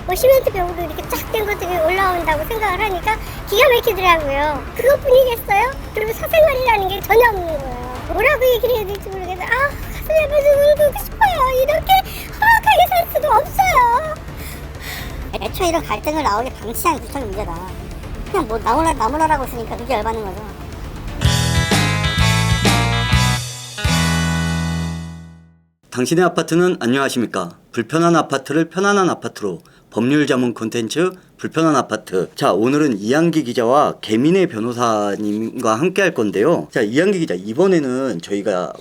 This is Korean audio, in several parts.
뭐 시멘트 벽으로 이렇게 쫙 된 것들이 올라온다고 생각을 하니까 기가 막히더라고요. 그것뿐이겠어요? 그리고 사생활이라는 게 전혀 없는 거예요. 뭐라고 얘기를 해야 될지 모르겠어요. 아, 가슴이 아파서 울고 싶어요. 이렇게 허락하게 살 수가 없어요. 애초에 이런 갈등을 나오게 방치한 구청이 문제다. 그냥 뭐 나무라라고 쓰니까 그게 열받는 거죠. 당신의 아파트는 안녕하십니까? 불편한 아파트를 편안한 아파트로 법률 전문 콘텐츠 불편한 아파트. 자, 오늘은 이한기 기자와 개민의 변호사님과 함께 할 건데요. 자, 이한기 기자, 이번에는 저희가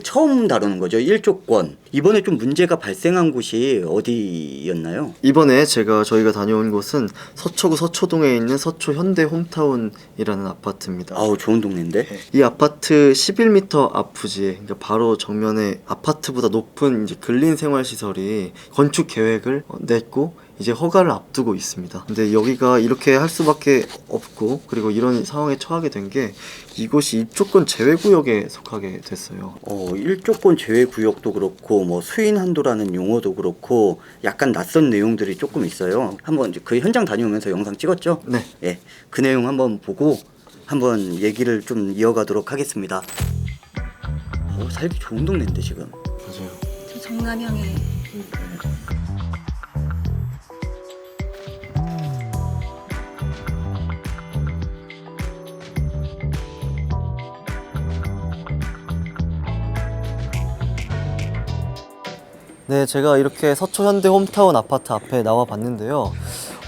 처음 다루는 거죠. 1조권. 이번에 좀 문제가 발생한 곳이 어디였나요? 이번에 저희가 다녀온 곳은 서초구 서초동에 있는 서초 현대 홈타운이라는 아파트입니다. 아우, 좋은 동네인데. 이 아파트 11m 앞 부지에, 그러니까 바로 정면에 아파트보다 높은 이제 근린 생활 시설이 건축 계획을 냈고 이제 허가를 앞두고 있습니다. 근데 여기가 이렇게 할 수밖에 없고, 그리고 이런 상황에 처하게 된 게 이곳이 입주권 제외구역에 속하게 됐어요. 1조권 제외구역도 그렇고 뭐 수인 한도라는 용어도 그렇고 약간 낯선 내용들이 조금 있어요. 한번 이제 그 현장 다녀오면서 영상 찍었죠? 네. 예, 그 내용 한번 보고 한번 얘기를 좀 이어가도록 하겠습니다. 살기 좋은 동네인데 지금. 맞아요. 저 정남향에 네, 제가 이렇게 서초 현대 홈타운 아파트 앞에 나와 봤는데요.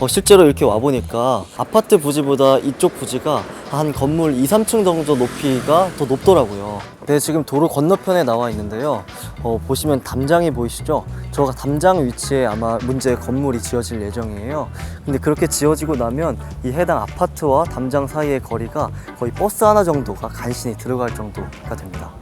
실제로 이렇게 와보니까 아파트 부지보다 이쪽 부지가 한 건물 2, 3층 정도 높이가 더 높더라고요. 네, 지금 도로 건너편에 나와 있는데요. 보시면 담장이 보이시죠? 저가 담장 위치에 아마 문제의 건물이 지어질 예정이에요. 근데 그렇게 지어지고 나면 이 해당 아파트와 담장 사이의 거리가 거의 버스 하나 정도가 간신히 들어갈 정도가 됩니다.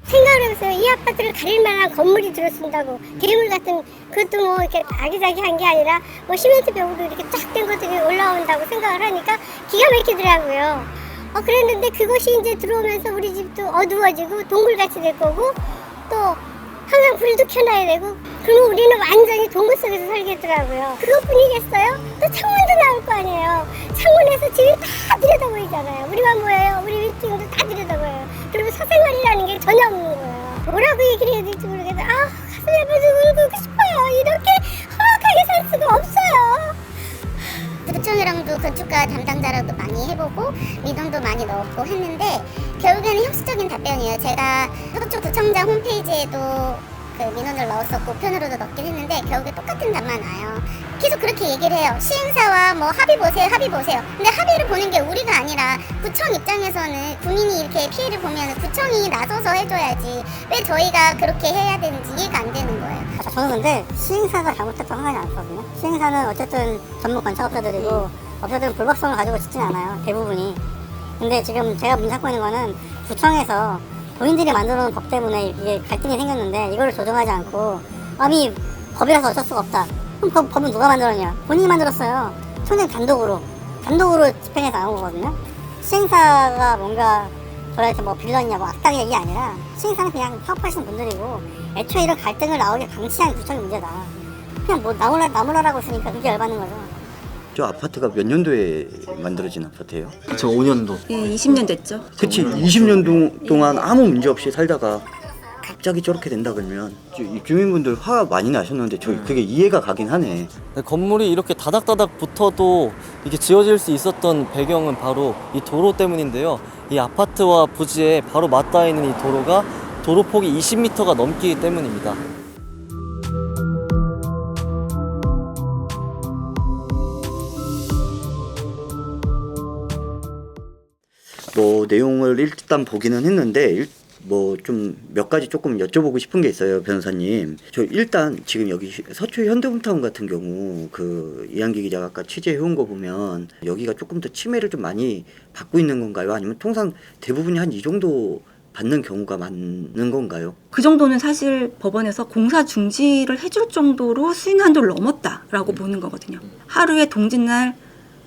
생각을 해보세요. 이 아파트를 가릴 만한 건물이 들어선다고. 괴물 같은, 그것도 뭐 이렇게 아기자기한 게 아니라 뭐 시멘트 벽으로 이렇게 쫙 된 것들이 올라온다고 생각을 하니까 기가 막히더라고요. 그랬는데 그것이 이제 들어오면서 우리 집도 어두워지고 동굴같이 될 거고, 또 항상 불도 켜놔야 되고, 그러면 우리는 완전히 동굴 속에서 살겠더라고요. 그것뿐이겠어요? 또 창문도 나올 거 아니에요. 창문에서 집이 다 들여다보이잖아요. 우리만 보여요. 우리 윗집도 다 들여다보여요. 그리고 사생활이라는 게 전혀 없는 거예요. 뭐라고 얘기를 해야 될지 모르겠어요. 아, 가슴이 아파서 울고 싶어요. 이렇게 허락하게 살 수가 없어요. 구청이랑도 건축가 담당자랑도 많이 해보고 민원도 많이 넣었고 했는데 결국에는 형식적인 답변이에요. 제가 서초구청장 홈페이지에도 그 민원을 넣었었고 편으로도 넣긴 했는데 결국에 똑같은 답만 와요. 계속 그렇게 얘기를 해요. 시행사와 뭐 합의 보세요, 합의 보세요. 근데 합의를 보는 게 우리가 아니라 구청 입장에서는 국민이 이렇게 피해를 보면 구청이 나서서 해줘야지 왜 저희가 그렇게 해야 되는지 이해가 안 되는 거예요. 저는 근데 시행사가 잘못했다고 생각이 안 들거든요. 시행사는 어쨌든 전문 건축업자들이고 업자들은 불법성을 가지고 짓진 않아요. 대부분이. 근데 지금 제가 문제 삼고 있는 거는 구청에서 본인들이 만들어 놓은 법 때문에 이게 갈등이 생겼는데 이거를 조정하지 않고 아니 법이라서 어쩔 수가 없다. 그럼 법은 누가 만들었냐? 본인이 만들었어요. 총장 단독으로 집행해서 나온 거거든요. 시행사가 뭔가 저희한테 뭐 빌런이냐 뭐 악당 얘기 아니라 시행사는 그냥 사업하시는 분들이고 애초에 이런 갈등을 나오게 방치한 구청이 문제다. 그냥 뭐 나무라라고 쓰니까 그게 열받는 거죠. 저 아파트가 몇 년도에 만들어진 아파트예요? 2005년도. 예, 20년 됐죠. 그치, 20년 동안 아무 문제 없이 살다가 갑자기 저렇게 된다 그러면 주민분들 화가 많이 나셨는데 그게 이해가 가긴 하네. 네, 건물이 이렇게 다닥다닥 붙어도 이게 지어질 수 있었던 배경은 바로 이 도로 때문인데요. 이 아파트와 부지에 바로 맞닿아 있는 이 도로가 도로폭이 20m가 넘기 때문입니다. 뭐 내용을 일단 보기는 했는데 뭐 좀 몇 가지 조금 여쭤보고 싶은 게 있어요, 변호사님. 저 일단 지금 여기 서초 현대홈타운 같은 경우 그 이한기 기자가 아까 취재해온 거 보면 여기가 조금 더 침해를 좀 많이 받고 있는 건가요? 아니면 통상 대부분이 한 이 정도 받는 경우가 많은 건가요? 그 정도는 사실 법원에서 공사 중지를 해줄 정도로 수익 한도를 넘었다라고 보는 거거든요. 하루에 동짓날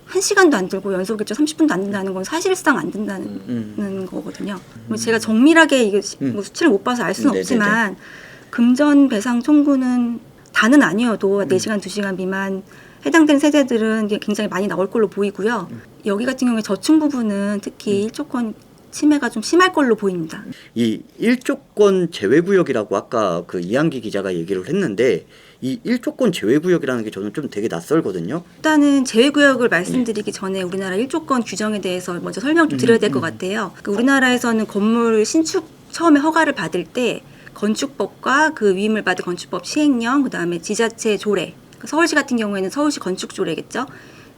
1시간도 안 들고 연속일조 30분도 안 된다는 건 사실상 안 된다는 거거든요. 제가 정밀하게 이게 뭐 수치를 못 봐서 알 수는 없지만 금전 배상 청구는 다는 아니어도 4시간, 2시간 미만 해당되는 세대들은 이게 굉장히 많이 나올 걸로 보이고요. 여기 같은 경우에 저층 부분은 특히 1조권 침해가 좀 심할 걸로 보입니다. 이 1조권 제외구역이라고 아까 그 이한기 기자가 얘기를 했는데 이 1조권 제외구역이라는 게 저는 좀 되게 낯설거든요. 일단은 제외구역을 말씀드리기 전에 우리나라 1조권 규정에 대해서 먼저 설명 좀 드려야 될 것 같아요. 그 우리나라에서는 건물 신축 처음에 허가를 받을 때 건축법과 그 위임을 받은 건축법 시행령, 그다음에 지자체 조례, 서울시 같은 경우에는 서울시 건축조례겠죠.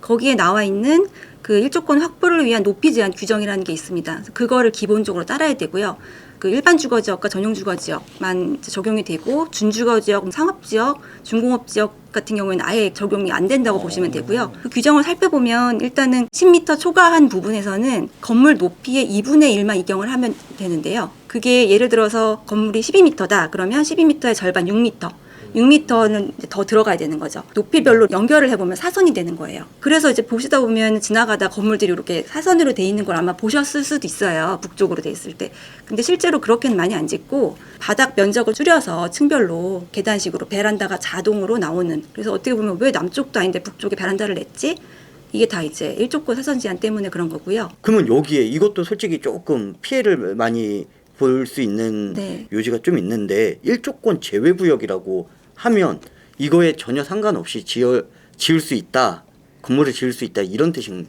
거기에 나와 있는 그 1조권 확보를 위한 높이 제한 규정이라는 게 있습니다. 그거를 기본적으로 따라야 되고요. 그 일반 주거지역과 전용 주거지역만 적용이 되고 준주거지역, 상업지역, 준공업지역 같은 경우에는 아예 적용이 안 된다고 보시면 되고요. 그 규정을 살펴보면 일단은 10m 초과한 부분에서는 건물 높이의 2분의 1만 이경을 하면 되는데요. 그게 예를 들어서 건물이 12m다. 그러면 12m의 절반 6m. 6m는 더 들어가야 되는 거죠. 높이별로 연결을 해보면 사선이 되는 거예요. 그래서 이제 보시다 보면 지나가다 건물들이 이렇게 사선으로 돼 있는 걸 아마 보셨을 수도 있어요. 북쪽으로 돼 있을 때. 근데 실제로 그렇게는 많이 안 짓고 바닥 면적을 줄여서 층별로 계단식으로 베란다가 자동으로 나오는. 그래서 어떻게 보면 왜 남쪽도 아닌데 북쪽에 베란다를 냈지? 이게 다 이제 1조권 사선 제한 때문에 그런 거고요. 그러면 여기에 이것도 솔직히 조금 피해를 많이 볼 수 있는 네. 요지가 좀 있는데 1조권 제외구역이라고 하면 이거에 전혀 상관없이 지을 수 있다, 건물을 지을 수 있다 이런 뜻인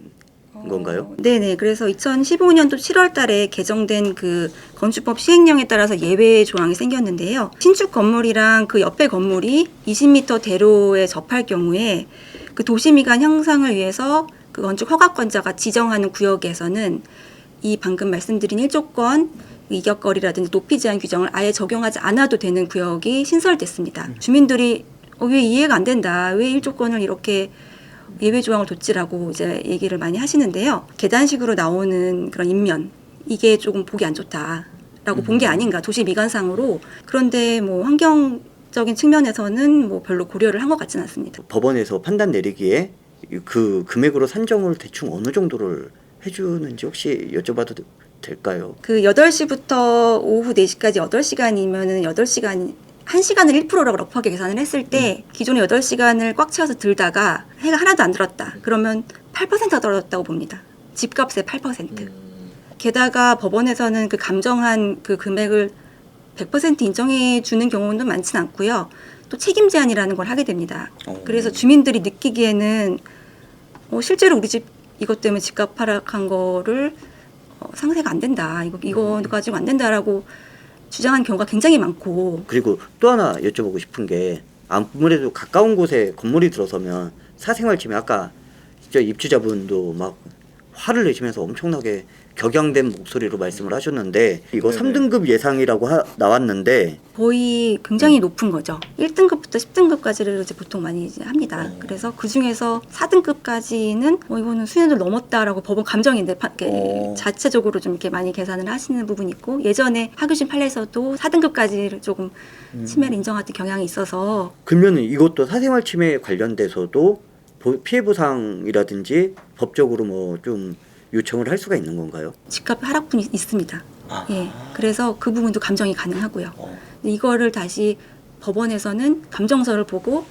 건가요? 네네. 그래서 2015년도 7월 달에 개정된 그 건축법 시행령에 따라서 예외 조항이 생겼는데요. 신축 건물이랑 그 옆에 건물이 20m 대로에 접할 경우에 그 도시미관 형상을 위해서 그 건축 허가권자가 지정하는 구역에서는 이 방금 말씀드린 1조권 이격거리라든지 높이 제한 규정을 아예 적용하지 않아도 되는 구역이 신설됐습니다. 주민들이 왜 이해가 안 된다. 왜 1조권을 이렇게 예외 조항을 뒀지라고 이제 얘기를 많이 하시는데요. 계단식으로 나오는 그런 인면 이게 조금 보기 안 좋다라고 본 게 아닌가 도시 미관상으로. 그런데 뭐 환경적인 측면에서는 뭐 별로 고려를 한 것 같지는 않습니다. 법원에서 판단 내리기에 그 금액으로 산정을 대충 어느 정도를 해주는지 혹시 여쭤봐도 될까요? 그 8시부터 오후 4시까지 8시간이면은 8시간 1시간을 1%라고 럽하게 계산을 했을 때 기존의 8시간을 꽉 채워서 들다가 해가 하나도 안 들었다. 그러면 8%가 떨어졌다고 봅니다. 집값의 8%. 게다가 법원에서는 그 감정한 그 금액을 100% 인정해 주는 경우는 많지는 않고요. 또 책임 제한이라는 걸 하게 됩니다. 그래서 주민들이 느끼기에는 실제로 우리 집 이것 때문에 집값 하락한 거를 상세가 안 된다. 이거 가지고 안 된다라고 주장하는 경우가 굉장히 많고. 그리고 또 하나 여쭤보고 싶은 게 아무래도 가까운 곳에 건물이 들어서면 사생활 침해 아까 진짜 입주자분도 막 화를 내시면서 엄청나게 격양된 목소리로 말씀을 하셨는데 이거 3등급 예상이라고 나왔는데 거의 굉장히 높은 거죠. 1등급부터 10등급까지를 이제 보통 많이 이제 합니다. 그래서 그 중에서 4등급까지는 이거는 수준을 넘었다라고 법원 감정인데 자체적으로 좀 이렇게 많이 계산을 하시는 부분이 있고 예전에 하규심 판례에서도 4등급까지를 조금 침해를 인정했던 경향이 있어서 그러면 이것도 사생활 침해에 관련돼서도 피해 보상이라든지 법적으로 뭐 좀 요청을 할 수가 있는 건가요? 집값 하락분이 있습니다. 예, 그래서 그 부분도 감정이 가능하고요. 이거를 다시 법원에서는 감정서를 보고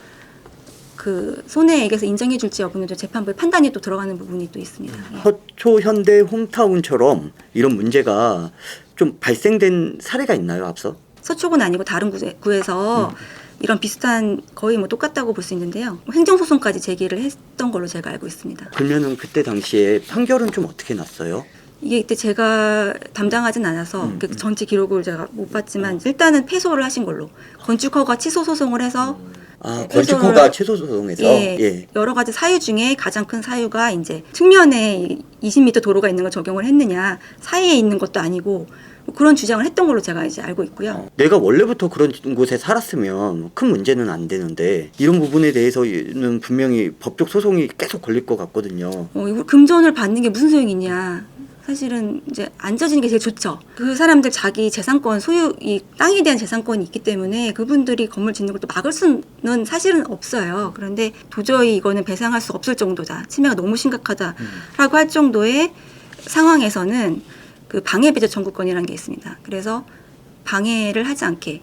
그 손해액에서 인정해줄지 여부는 재판부의 판단이 또 들어가는 부분이 또 있습니다. 예. 서초 현대 홈타운처럼 이런 문제가 좀 발생된 사례가 있나요, 앞서? 서초구는 아니고 다른 구에서 이런 비슷한 거의 뭐 똑같다고 볼 수 있는데요. 행정소송까지 제기를 했던 걸로 제가 알고 있습니다. 그러면은 그때 당시에 판결은 좀 어떻게 났어요? 이게 이때 제가 담당하진 않아서 그 전체 기록을 제가 못 봤지만 일단은 패소를 하신 걸로 건축허가 취소 소송을 해서 건축허가 취소 소송에서 예, 여러 가지 사유 중에 가장 큰 사유가 이제 측면에 20m 도로가 있는 걸 적용을 했느냐 사이에 있는 것도 아니고 그런 주장을 했던 걸로 제가 이제 알고 있고요. 내가 원래부터 그런 곳에 살았으면 큰 문제는 안 되는데 이런 부분에 대해서는 분명히 법적 소송이 계속 걸릴 것 같거든요. 이거 금전을 받는 게 무슨 소용이 있냐. 사실은 이제 안 져지는 게 제일 좋죠. 그 사람들 자기 재산권 소유 이 땅에 대한 재산권이 있기 때문에 그분들이 건물 짓는 걸 또 막을 수는 사실은 없어요. 그런데 도저히 이거는 배상할 수 없을 정도다. 침해가 너무 심각하다라고 할 정도의 상황에서는 그 방해배제 청구권이라는 게 있습니다. 그래서 방해를 하지 않게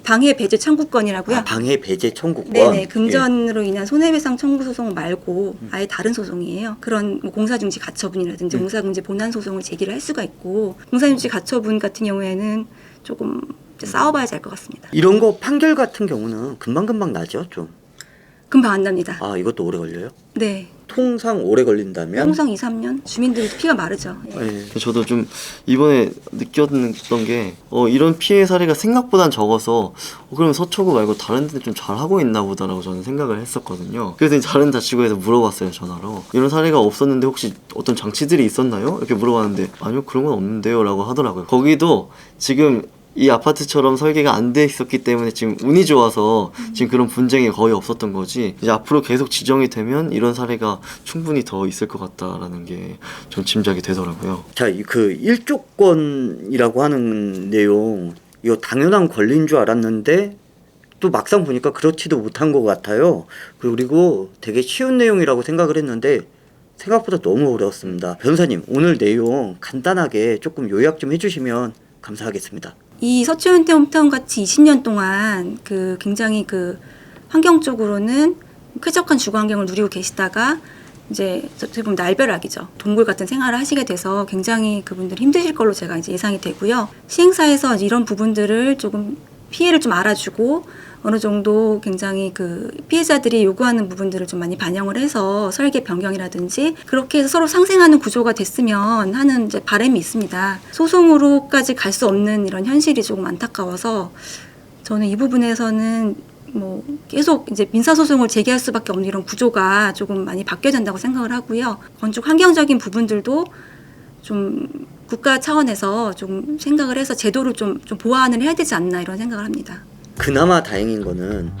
방해 배제 청구권이라고요. 방해 배제 청구권. 네네, 금전으로 인한 손해배상 청구 소송 말고 아예 다른 소송이에요. 그런 뭐 공사중지 가처분이라든지 공사중지 본안 소송을 제기를 할 수가 있고, 공사중지 가처분 같은 경우에는 조금 이제 싸워봐야지 알 것 같습니다. 이런 거 판결 같은 경우는 금방금방 나죠, 좀. 금방 안 납니다. 아, 이것도 오래 걸려요? 네, 통상 오래 걸린다면? 통상 2, 3년 주민들이 피가 마르죠. 네. 저도 좀 이번에 느꼈던 게 이런 피해 사례가 생각보단 적어서 그러면 서초구 말고 다른 데 좀 잘하고 있나 보다라고 저는 생각을 했었거든요. 그래서 다른 자치구에서 물어봤어요, 전화로. 이런 사례가 없었는데 혹시 어떤 장치들이 있었나요? 이렇게 물어봤는데 아니요, 그런 건 없는데요 라고 하더라고요. 거기도 지금 이 아파트처럼 설계가 안 돼 있었기 때문에 지금 운이 좋아서 지금 그런 분쟁이 거의 없었던 거지, 이제 앞으로 계속 지정이 되면 이런 사례가 충분히 더 있을 것 같다라는 게 좀 짐작이 되더라고요. 자, 그 일조권이라고 하는 내용, 이거 당연한 권리인 줄 알았는데 또 막상 보니까 그렇지도 못한 것 같아요. 그리고 되게 쉬운 내용이라고 생각을 했는데 생각보다 너무 어려웠습니다. 변호사님, 오늘 내용 간단하게 조금 요약 좀 해주시면 감사하겠습니다. 이 서초현대 홈타운 같이 20년 동안 그 굉장히 그 환경적으로는 쾌적한 주거 환경을 누리고 계시다가 이제 어떻게 보면 날벼락이죠. 동굴 같은 생활을 하시게 돼서 굉장히 그분들이 힘드실 걸로 제가 이제 예상이 되고요. 시행사에서 이런 부분들을 조금 피해를 좀 알아주고 어느 정도 굉장히 그 피해자들이 요구하는 부분들을 좀 많이 반영을 해서 설계 변경이라든지 그렇게 해서 서로 상생하는 구조가 됐으면 하는 이제 바람이 있습니다. 소송으로까지 갈 수 없는 이런 현실이 조금 안타까워서 저는 이 부분에서는 뭐 계속 이제 민사소송을 제기할 수밖에 없는 이런 구조가 조금 많이 바뀌어야 된다고 생각을 하고요. 건축 환경적인 부분들도 좀 국가 차원에서 좀 생각을 해서 제도를 좀 보완을 해야 되지 않나 이런 생각을 합니다. 그나마 다행인 거는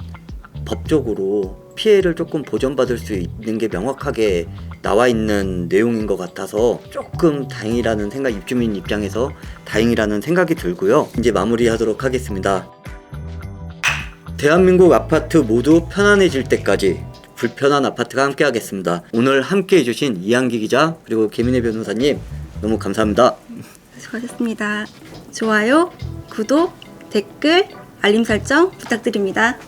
법적으로 피해를 조금 보전받을 수 있는 게 명확하게 나와 있는 내용인 것 같아서 조금 다행이라는 생각, 입주민 입장에서 다행이라는 생각이 들고요. 이제 마무리하도록 하겠습니다. 대한민국 아파트 모두 편안해질 때까지 불편한 아파트가 함께 하겠습니다. 오늘 함께 해주신 이한기 기자 그리고 김인혜 변호사님 너무 감사합니다. 수고하셨습니다. 좋아요, 구독, 댓글, 알림 설정 부탁드립니다.